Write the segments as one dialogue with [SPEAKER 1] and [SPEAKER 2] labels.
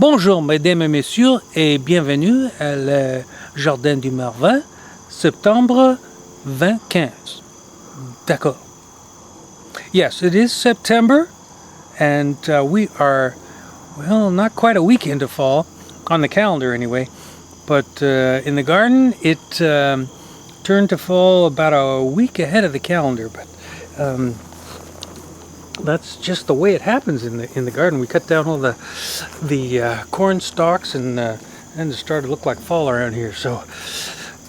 [SPEAKER 1] Bonjour mesdames et messieurs et bienvenue à le jardin du Marvin, septembre 2015. D'accord. Yes, it is September and we are, well, not quite a week into fall, on the calendar anyway, but in the garden it turned to fall about a week ahead of the calendar, but that's just the way it happens in the garden. We cut down all the corn stalks and it started to look like fall around here. So,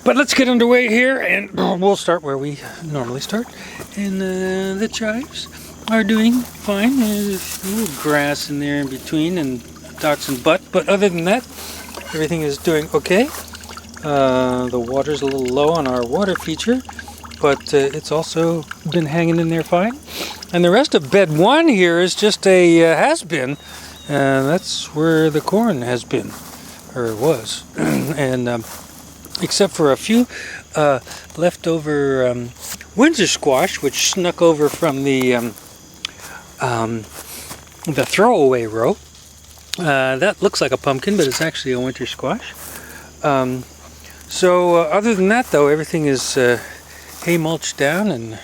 [SPEAKER 1] but let's get underway here, and we'll start where we normally start. And the chives are doing fine. There's a little grass in there in between and docks and butt, but other than that, everything is doing okay. The water's a little low on our water feature, but it's also been hanging in there fine. And the rest of bed one here is just a has-been. That's where the corn has been, or was. And except for a few leftover Windsor squash, which snuck over from the throwaway row. That looks like a pumpkin, but it's actually a winter squash. So other than that, though, everything is hay mulched down, and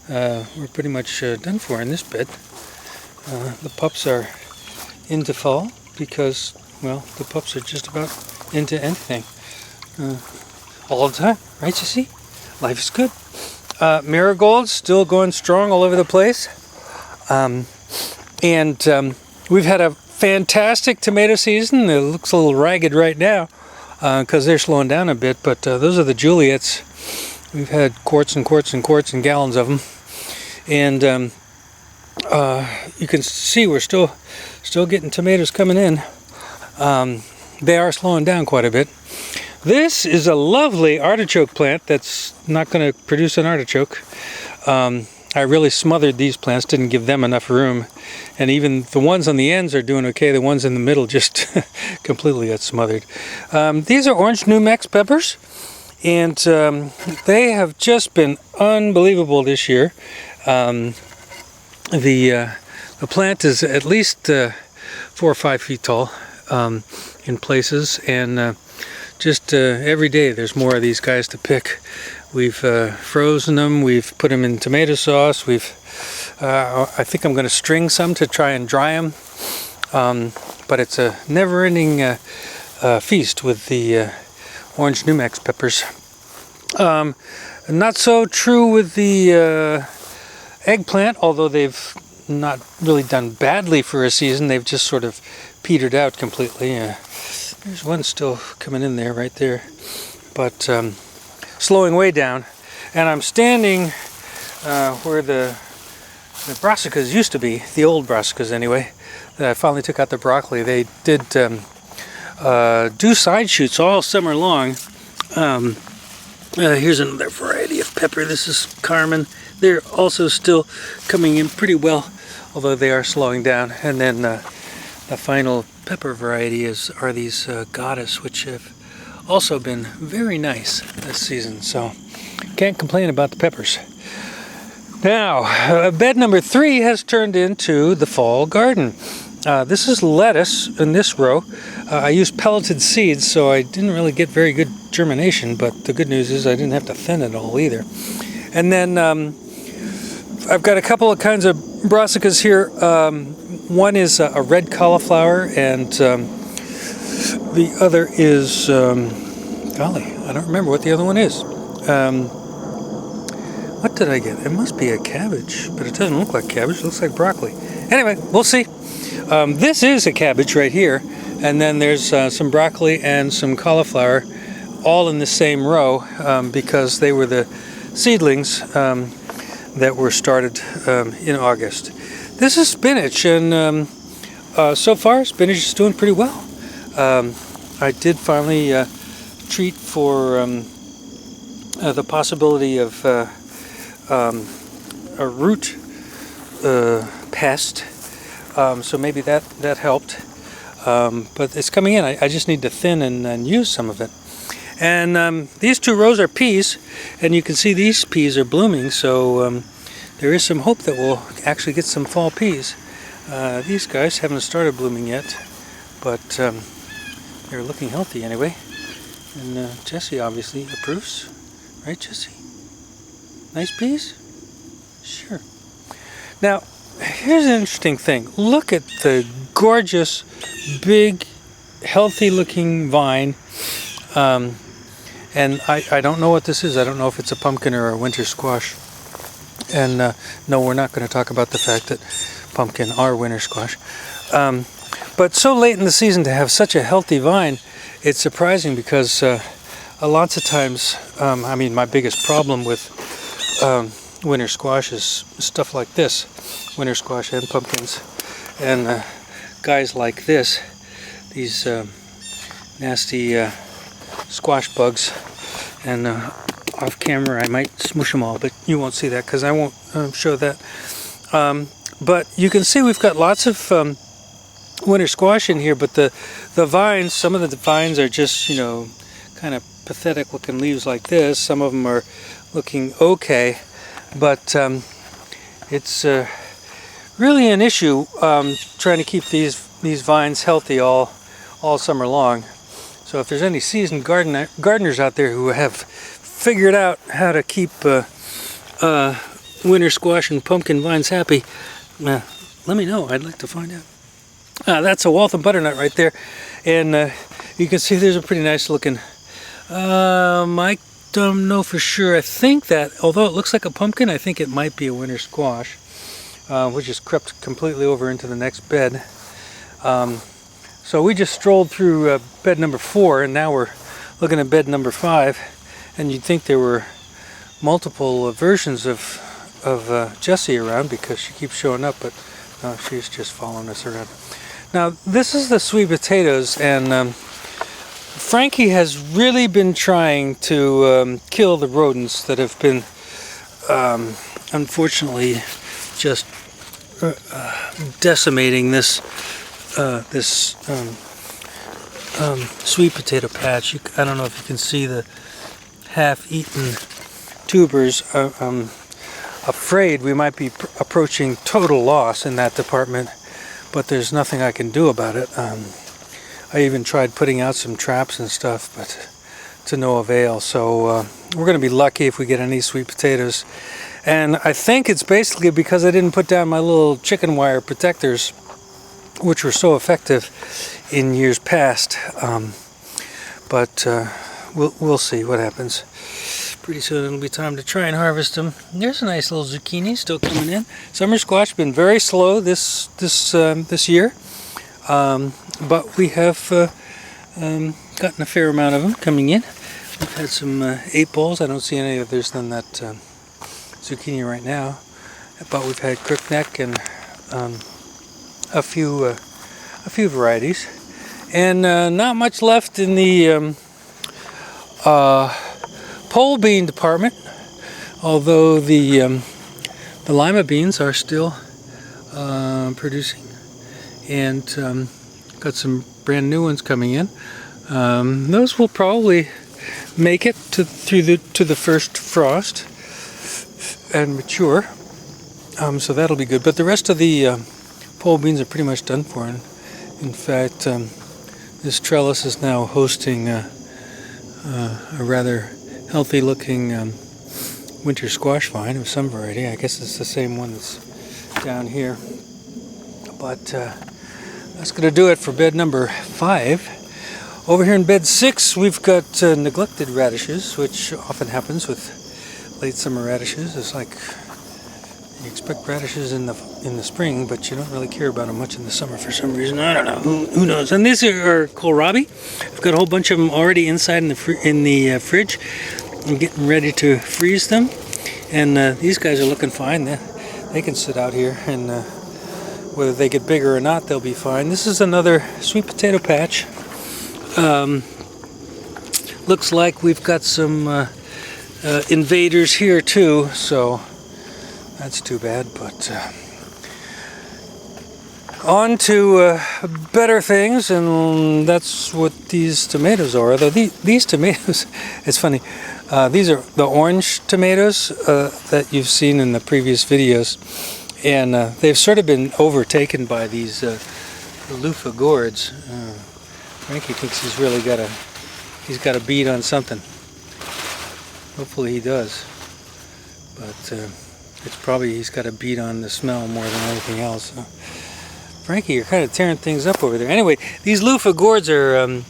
[SPEAKER 1] we're pretty much done for in this bed. The pups are into fall because, well, the pups are just about into anything all the time, right? You see, life is good. Marigolds still going strong all over the place, and we've had a fantastic tomato season. It looks a little ragged right now because they're slowing down a bit, but those are the Juliets. We've had quarts and quarts and quarts and gallons of them, and you can see we're still getting tomatoes coming in. They are slowing down quite a bit. This is a lovely artichoke plant that's not going to produce an artichoke. I really smothered these plants, didn't give them enough room, and even the ones on the ends are doing okay. The ones in the middle just completely got smothered. These are orange New Mex peppers, and they have just been unbelievable this year. The plant is at least 4 or 5 feet tall in places, and just every day there's more of these guys to pick. We've frozen them, we've put them in tomato sauce, I think I'm going to string some to try and dry them, but it's a never-ending feast with the orange New Mex peppers. Not so true with the eggplant, although they've not really done badly for a season. They've just sort of petered out completely. There's one still coming in there, right there, but slowing way down. And I'm standing where the brassicas used to be, the old brassicas anyway. I finally took out the broccoli. They did do side shoots all summer long. Here's another variety of pepper. This is Carmen. They're also still coming in pretty well, although they are slowing down. And then the final pepper variety are these Goddess, which have also been very nice this season. So can't complain about the peppers. Now, bed number 3 has turned into the fall garden. This is lettuce in this row. I used pelleted seeds, so I didn't really get very good germination, but the good news is I didn't have to thin it all either. And then I've got a couple of kinds of brassicas here. One is a red cauliflower, and the other is, golly, I don't remember what the other one is. What did I get? It must be a cabbage, but it doesn't look like cabbage. It looks like broccoli. Anyway, we'll see. This is a cabbage right here, and then there's some broccoli and some cauliflower all in the same row because they were the seedlings that were started in August. This is spinach, and so far spinach is doing pretty well. I did finally treat for the possibility of a root pest, so maybe that helped. But it's coming in. I just need to thin and use some of it. And these 2 rows are peas, and you can see these peas are blooming, so there is some hope that we'll actually get some fall peas. These guys haven't started blooming yet, but they're looking healthy anyway. And Jesse obviously approves, right, Jesse? Nice peas? Sure. Now, here's an interesting thing. Look at the gorgeous, big, healthy-looking vine. And I don't know what this is. I don't know if it's a pumpkin or a winter squash. And no, we're not going to talk about the fact that pumpkin are winter squash. But so late in the season to have such a healthy vine, it's surprising because lots of times, I mean, my biggest problem with winter squash is stuff like this. Winter squash and pumpkins. And guys like this, these nasty squash bugs. And off camera I might smush them all, but you won't see that because I won't show that. But you can see we've got lots of winter squash in here, but the vines, some of the vines are just, you know, kind of pathetic looking leaves like this. Some of them are looking okay, but it's really an issue trying to keep these vines healthy all summer long. So if there's any seasoned gardeners out there who have figured out how to keep winter squash and pumpkin vines happy, let me know. I'd like to find out. That's a Waltham butternut right there, and you can see there's a pretty nice looking. I don't know for sure. I think that, although it looks like a pumpkin, I think it might be a winter squash, which just crept completely over into the next bed. So we just strolled through bed number 4, and now we're looking at bed number 5. And you'd think there were multiple versions of Jessie around because she keeps showing up, but no, she's just following us around. Now this is the sweet potatoes, and Frankie has really been trying to kill the rodents that have been unfortunately just decimating this sweet potato patch. I don't know if you can see the half-eaten tubers. I'm afraid we might be approaching total loss in that department, but there's nothing I can do about it. I even tried putting out some traps and stuff, but to no avail. So we're going to be lucky if we get any sweet potatoes. And I think it's basically because I didn't put down my little chicken wire protectors, which were so effective in years past. But we'll see what happens. Pretty soon it'll be time to try and harvest them. There's a nice little zucchini still coming in. Summer squash been very slow this year, but we have gotten a fair amount of them coming in. We've had some 8 balls. I don't see any others than that zucchini right now, but we've had crookneck and a few varieties, and not much left in the pole bean department, although the lima beans are still producing, and got some brand new ones coming in. Those will probably make it to the first frost and mature, so that'll be good. But the rest of the pole beans are pretty much done for. In fact, this trellis is now hosting a rather healthy-looking winter squash vine of some variety. I guess it's the same one that's down here. But that's going to do it for bed number 5. Over here in bed 6, we've got neglected radishes, which often happens with late summer radishes. It's like you expect radishes in the spring, but you don't really care about them much in the summer for some reason. I don't know. Who knows? And these are kohlrabi. I've got a whole bunch of them already inside in the fridge. I'm getting ready to freeze them, and these guys are looking fine. They can sit out here, and whether they get bigger or not, they'll be fine. This is another sweet potato patch. Looks like we've got some invaders here too, so that's too bad, but on to better things, and that's what these tomatoes are. Although these tomatoes, it's funny, these are the orange tomatoes that you've seen in the previous videos, and they've sort of been overtaken by these the loofah gourds. Frankie thinks he's really got a bead on something. Hopefully he does. But it's probably he's got a bead on the smell more than anything else. So, Frankie, you're kind of tearing things up over there. Anyway, these loofah gourds are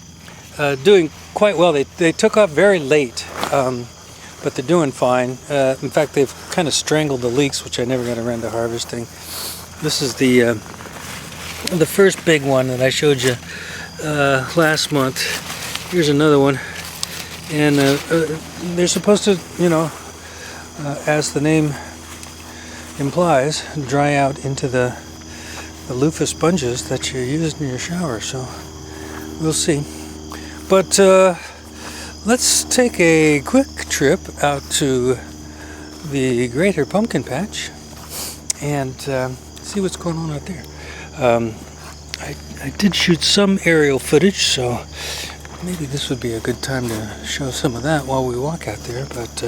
[SPEAKER 1] doing quite well. They took off very late, but they're doing fine. In fact, they've kind of strangled the leeks, which I never got around to harvesting. This is the first big one that I showed you last month. Here's another one, and they're supposed to, you know, as the name implies, dry out into the loofah sponges that you use in your shower. So we'll see. But let's take a quick trip out to the Greater Pumpkin Patch and see what's going on out there. I did shoot some aerial footage, so maybe this would be a good time to show some of that while we walk out there. But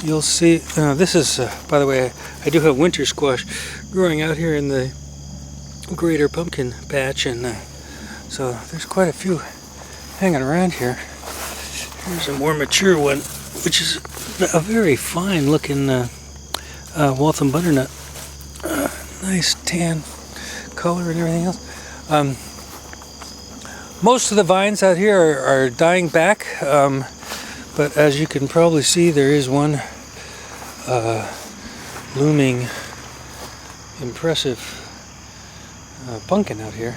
[SPEAKER 1] you'll see, this is, by the way, I do have winter squash growing out here in the Greater Pumpkin Patch, and so there's quite a few hanging around here. Here's a more mature one, which is a very fine looking Waltham butternut. Nice tan color and everything else. Most of the vines out here are dying back, but as you can probably see, there is one looming impressive pumpkin out here.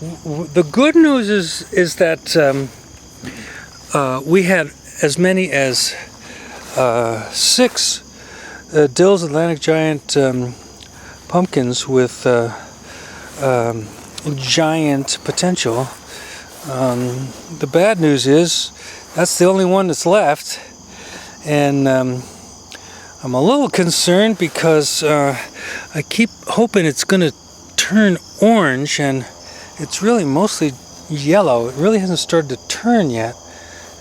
[SPEAKER 1] The good news is that we had as many as 6 Dill's Atlantic Giant pumpkins with giant potential. The bad news is that's the only one that's left, and I'm a little concerned because I keep hoping it's going to turn orange, and it's really mostly yellow. It really hasn't started to turn yet,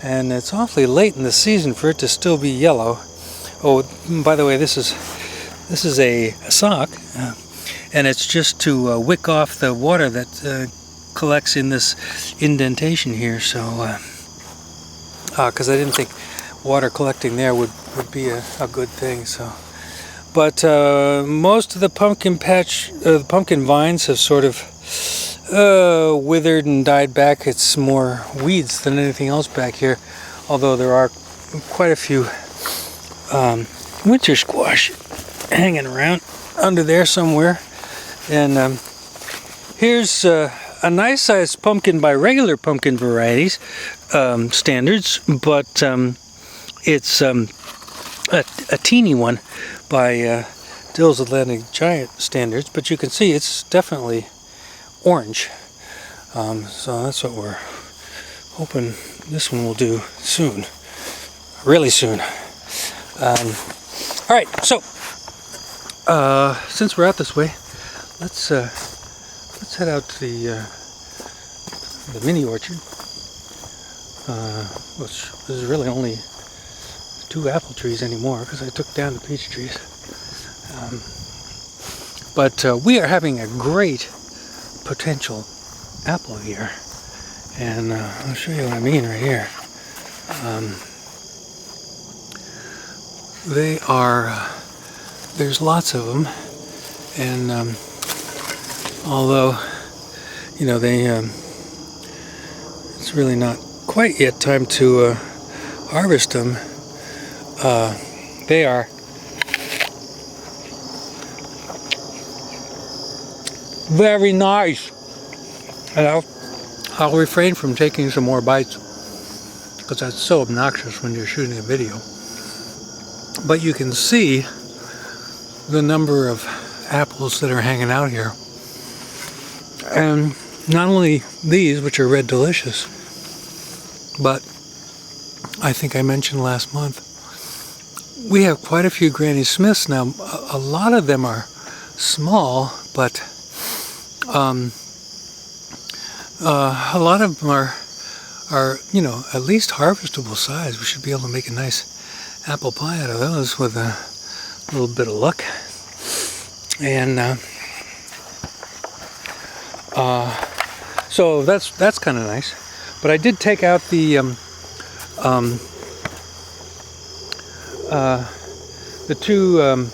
[SPEAKER 1] and it's awfully late in the season for it to still be yellow. Oh, by the way, this is a sock, and it's just to wick off the water that collects in this indentation here. So, because I didn't think water collecting there would be a good thing. So, but most of the pumpkin patch, the pumpkin vines have sort of withered and died back. It's more weeds than anything else back here, although there are quite a few winter squash hanging around under there somewhere. And here's a nice sized pumpkin by regular pumpkin varieties standards, but it's a teeny one by Dill's Atlantic Giant standards. But you can see it's definitely orange. So that's what we're hoping this one will do soon, really soon. All right, so since we're out this way, let's head out to the mini orchard, which is really only 2 apple trees anymore because I took down the peach trees. But we are having a great potential apple year, and I'll show you what I mean right here. They are, there's lots of them, and although, you know, it's really not quite yet time to harvest them, they are very nice. And I'll refrain from taking some more bites because that's so obnoxious when you're shooting a video. But you can see the number of apples that are hanging out here. And not only these, which are Red Delicious, but I think I mentioned last month, we have quite a few Granny Smiths now. A lot of them are small, but a lot of them are, you know, at least harvestable size. We should be able to make a nice apple pie out of those with a little bit of luck. And So that's kind of nice. But I did take out the two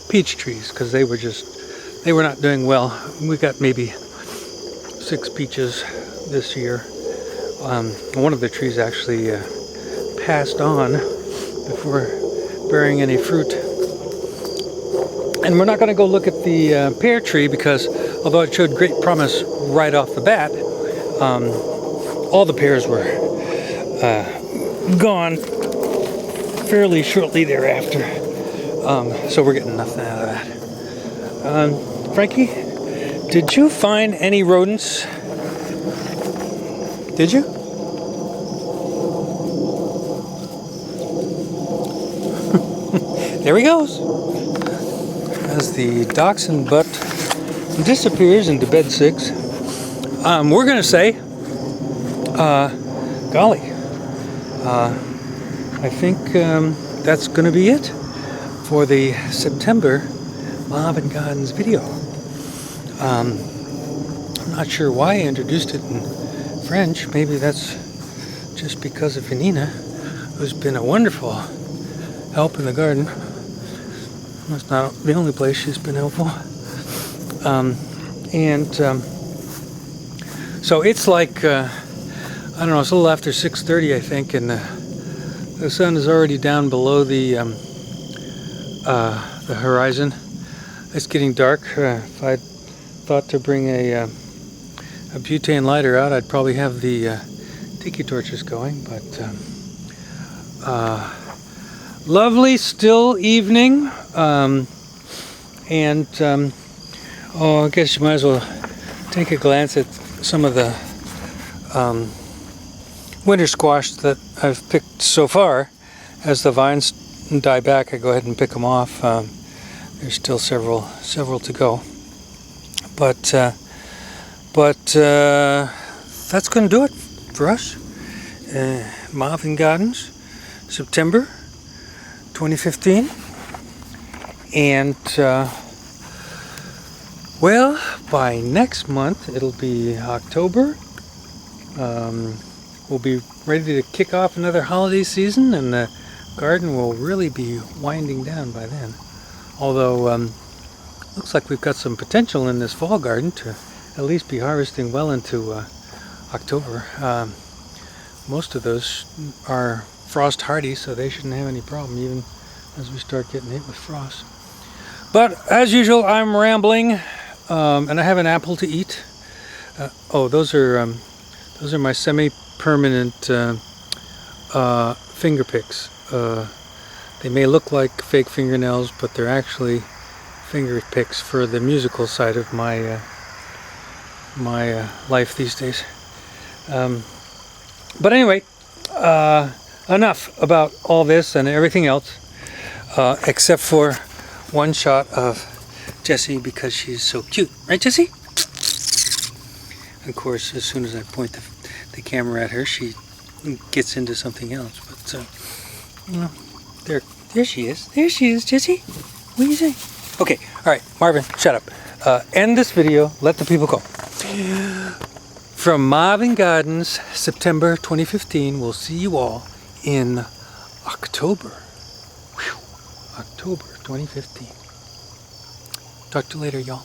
[SPEAKER 1] peach trees because they were not doing well. We got maybe 6 peaches this year. One of the trees actually passed on before bearing any fruit. And we're not going to go look at the pear tree because although it showed great promise right off the bat, all the pears were gone fairly shortly thereafter. So we're getting nothing out of that. Frankie, did you find any rodents? Did you? There he goes. As the dachshund butt disappears into bed 6, we're going to say, golly, I think that's going to be it for the September Marvin Gardens video. I'm not sure why I introduced it in French. Maybe that's just because of Vanina, who's been a wonderful help in the garden. That's not the only place she's been helpful. So it's like, I don't know, it's a little after 6:30, I think, and the sun is already down below the horizon. It's getting dark. If I'd thought to bring a butane lighter out, I'd probably have the tiki torches going, but lovely still evening, oh, I guess you might as well take a glance at some of the winter squash that I've picked so far. As the vines die back, I go ahead and pick them off. There's still several to go, but that's going to do it for us. Marvin Gardens, September 2015, and well, by next month it'll be October. We'll be ready to kick off another holiday season, and the garden will really be winding down by then. Although looks like we've got some potential in this fall garden to at least be harvesting well into October. Most of those are frost hardy, so they shouldn't have any problem even as we start getting hit with frost. But as usual, I'm rambling, and I have an apple to eat. Oh, those are my semi-permanent finger picks. They may look like fake fingernails, but they're actually finger picks for the musical side of my life these days. But anyway, enough about all this and everything else, except for one shot of Jessie because she's so cute. Right, Jessie? Of course, as soon as I point the camera at her, she gets into something else. But, you know, there she is. There she is, Jessie. What do you say? Okay, all right, Marvin, shut up. End this video. Let the people go. From Marvin Gardens, September 2015, we'll see you all in October. Whew. October 2015. Talk to you later, y'all.